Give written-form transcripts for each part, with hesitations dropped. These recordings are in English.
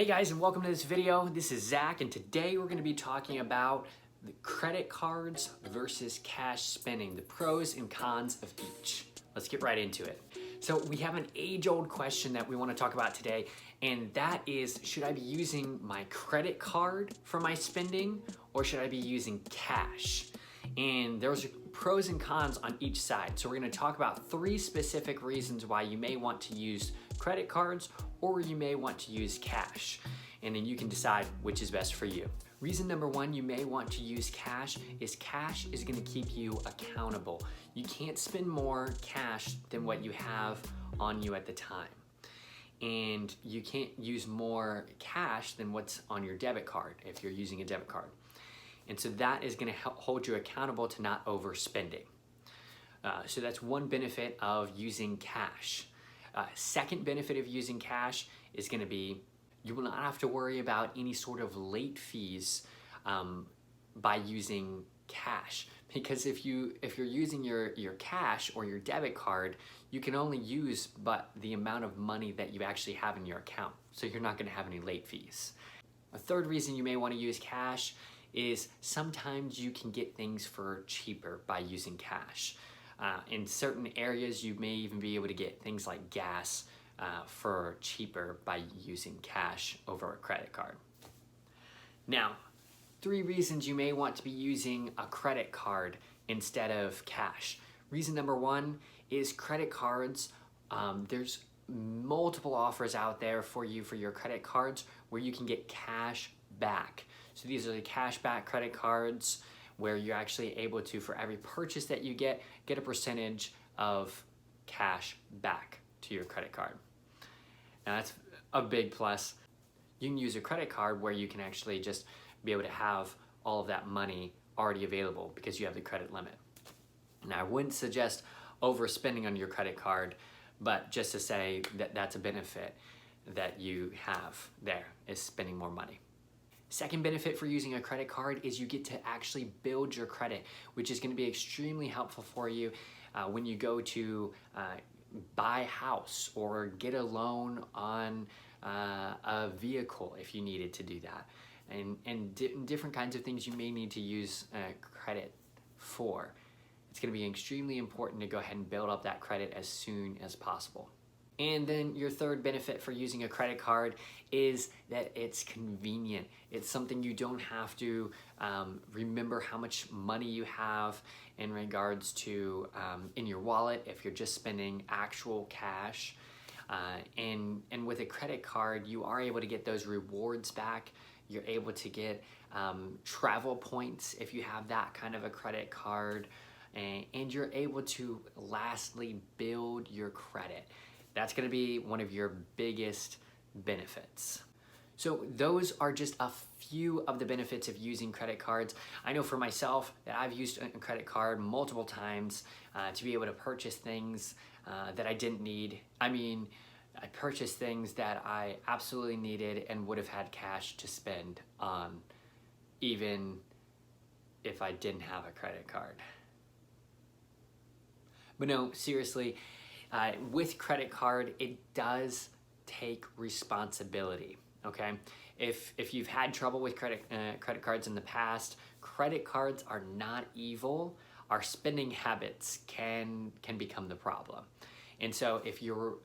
Hey guys, and welcome to this video. This is Zach, and today we're going to be talking about the credit cards versus cash spending, the pros and cons of each. Let's get right into it. So we have an age-old question that we want to talk about today, and that is, should I be using my credit card for my spending, or should I be using cash? And there's pros and cons on each side. So we're going to talk about 3 specific reasons why you may want to use credit cards or you may want to use cash. And then you can decide which is best for you. Reason number 1 you may want to use cash is going to keep you accountable. You can't spend more cash than what you have on you at the time. And you can't use more cash than what's on your debit card if you're using a debit card. And so that is going to hold you accountable to not overspending. So that's one benefit of using cash. Second benefit of using cash is going to be you will not have to worry about any sort of late fees by using cash. Because if you're using your cash or your debit card, you can only use but the amount of money that you actually have in your account. So you're not going to have any late fees. A third reason you may want to use cash is sometimes you can get things for cheaper by using cash. In certain areas, you may even be able to get things like gas for cheaper by using cash over a credit card. Now, 3 reasons you may want to be using a credit card instead of cash. Reason number 1 is credit cards. There's multiple offers out there for you for your credit cards where you can get cash back. So these are the cash back credit cards where you're actually able to, for every purchase that you get a percentage of cash back to your credit card. Now that's a big plus. You can use a credit card where you can actually just be able to have all of that money already available because you have the credit limit. Now I wouldn't suggest overspending on your credit card, but just to say that that's a benefit that you have there is spending more money. Second benefit for using a credit card is you get to actually build your credit, which is going to be extremely helpful for you when you go to buy a house or get a loan on a vehicle if you needed to do that. And different kinds of things you may need to use credit for. It's going to be extremely important to go ahead and build up that credit as soon as possible. And then your third benefit for using a credit card is that it's convenient. It's something you don't have to remember how much money you have in regards to in your wallet if you're just spending actual cash. And with a credit card, you are able to get those rewards back. You're able to get travel points if you have that kind of a credit card. And you're able to lastly build your credit. That's going to be one of your biggest benefits. So those are just a few of the benefits of using credit cards. I know for myself that I've used a credit card multiple times to be able to purchase things that I didn't need. I mean, I purchased things that I absolutely needed and would have had cash to spend on even if I didn't have a credit card. But no, seriously, with credit card, it does take responsibility, okay? If you've had trouble with credit cards in the past, credit cards are not evil. Our spending habits can become the problem. And so if you're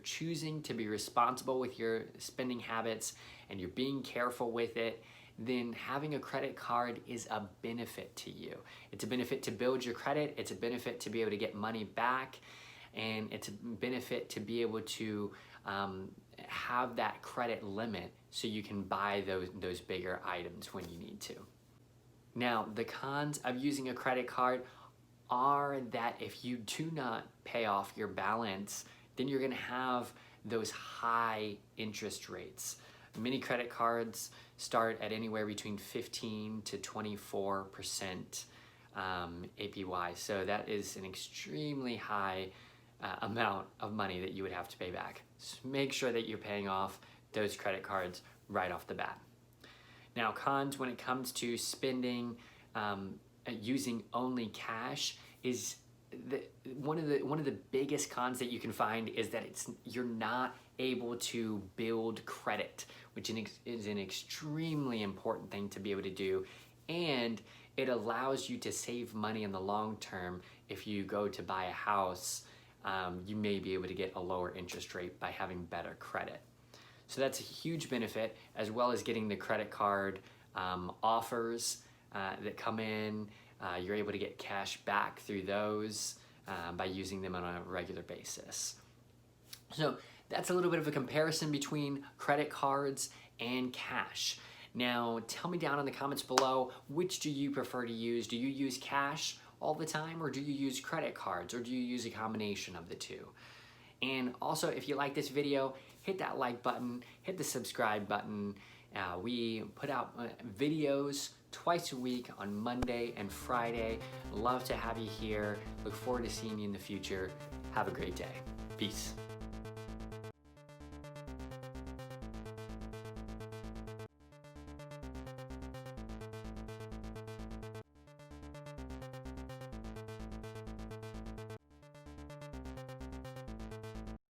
choosing to be responsible with your spending habits and you're being careful with it, then having a credit card is a benefit to you. It's a benefit to build your credit. It's a benefit to be able to get money back. And it's a benefit to be able to have that credit limit so you can buy those bigger items when you need to. Now, the cons of using a credit card are that if you do not pay off your balance, then you're going to have those high interest rates. Many credit cards start at anywhere between 15 to 24% APY. So that is an extremely high amount of money that you would have to pay back. So make sure that you're paying off those credit cards right off the bat. Now, cons when it comes to spending using only cash is one of the biggest cons that you can find is that you're not able to build credit, which is an extremely important thing to be able to do. And it allows you to save money in the long term. If you go to buy a house, you may be able to get a lower interest rate by having better credit. So that's a huge benefit, as well as getting the credit card offers that come in. You're able to get cash back through those by using them on a regular basis. So that's a little bit of a comparison between credit cards and cash. Now, tell me down in the comments below, which do you prefer to use? Do you use cash all the time, or do you use credit cards, or do you use a combination of the two? And also, if you like this video, hit that like button, hit the subscribe button. We put out videos twice a week on Monday and Friday. Love to have you here. Look forward to seeing you in the future. Have a great day. Peace.